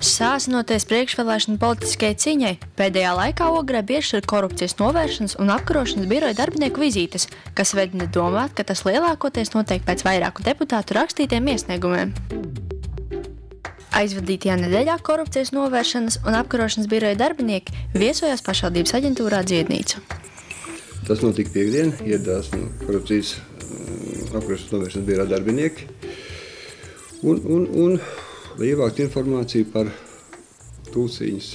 Sāsinoties priekšvēlēšanu politiskajai cīņai, pēdējā laikā Ogrē bieži ir korupcijas novēršanas un apkarošanas biroja darbinieku vizītes, kas vedina domāt, ka tas lielākoties notiek pēc vairāku deputātu rakstītiem iesniegumiem. Aizvadītajā nedēļā korupcijas novēršanas un apkarošanas biroja darbinieki viesojās pašvaldības aģentūrā Dziednīca. Tas notika piekdien, ieradās korupcijas apkarošanas novēršanas biroja darbinieki un lai ievākt informāciju par Tūciņas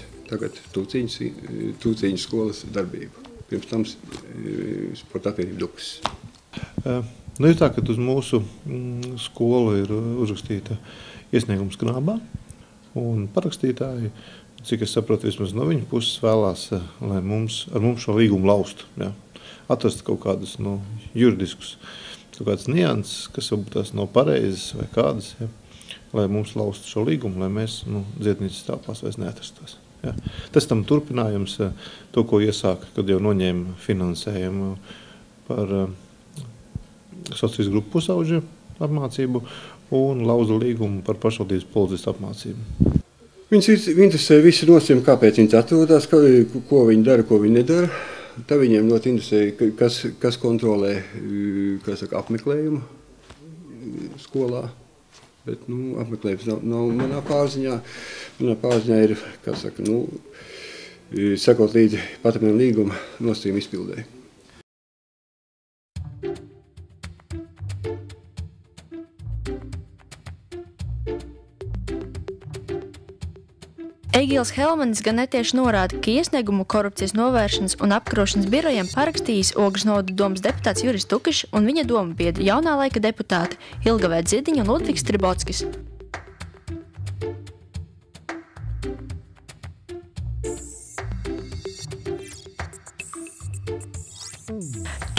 skolas darbību. Pirms tam sporta apvienība Dukas. Ir tā, ka uz mūsu skolu ir uzrakstīta iesniegums Knābā, un parakstītāji, cik es saprotu, vismaz no viņa puses vēlās, lai ar mums šo līgumu laustu. Ja? Atrast kaut kādus juridiskus, kaut kādas nianses, kas varbūt tās nav pareizes vai kādas, ja? Lai mums laustu šo līgumu, lai mēs Dziednīcas telpās vairs neatrastos. Ja. Tas tam turpinājums, to, ko iesāka, kad jau noņēma finansējumu par sociālistu grupu pusauģu apmācību un lauza līgumu par pašvaldības policistu apmācību. Viņus interesē visi nosacījumi, kāpēc viņas atrodas, ko viņi dara, ko viņi nedara. Tā viņiem ļoti interesē, kas kontrolē apmeklējumu skolā. Bet apmeklējums nav manā pārziņā. Manā pārziņā ir, sekot līdzi patrimoniāla līguma nosacījumu izpildēji. Egils Helmanis gan netieši norāda, ka iesniegumu korupcijas novēršanas un apkarošanas birojiem parakstījis Ogres novada domas deputāts Juris Tukišs un viņa doma biedri jaunā laika deputāti Ilga Vedzidiņa un Ludvigs Tribockis.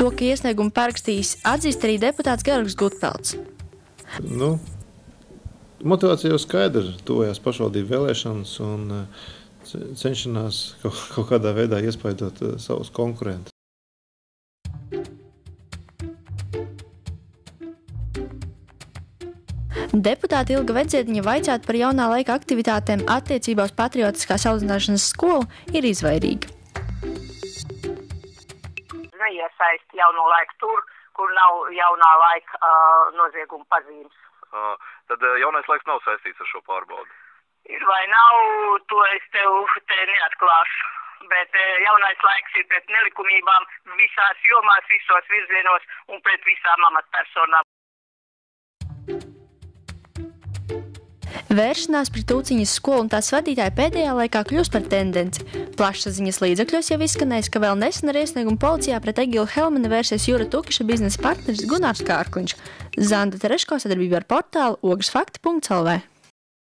To, ka iesniegumu parakstījis, atzīst arī deputāts Georgs Gutpelts. Motivācija jau skaidra, tuvojās pašvaldību vēlēšanas un cenšanās kaut kādā veidā iespaidot savus konkurentus. Deputāte Ilga Vedziediņa vaicāt par jaunā laika aktivitātēm attiecībā uz patriotiskās audzināšanas skolu ir izvairīga. Neiesaist jauno laiku tur, kur nav jaunā laika nozieguma pazīmes. Tad jaunais laiks nav saistīts ar šo pārbaudi? Ir vai nav, to es te neatklāšu. Bet jaunais laiks ir pret nelikumībām visās jomās, visos virzienos un pret visām amatpersonām. Vēršanās pret Tūciņas skolu un tās vadītāju pēdējā laikā kļūst par tendenci. Plašsaziņas līdzekļos jau izskanējis, ka vēl nesen ar iesniegumu policijā pret Egilu Helmani vērsies Jura Tukiša biznesa partneris Gunārs Kārkliņš. Zanda Tereško sadarbība ar portālu ogresfakti.lv.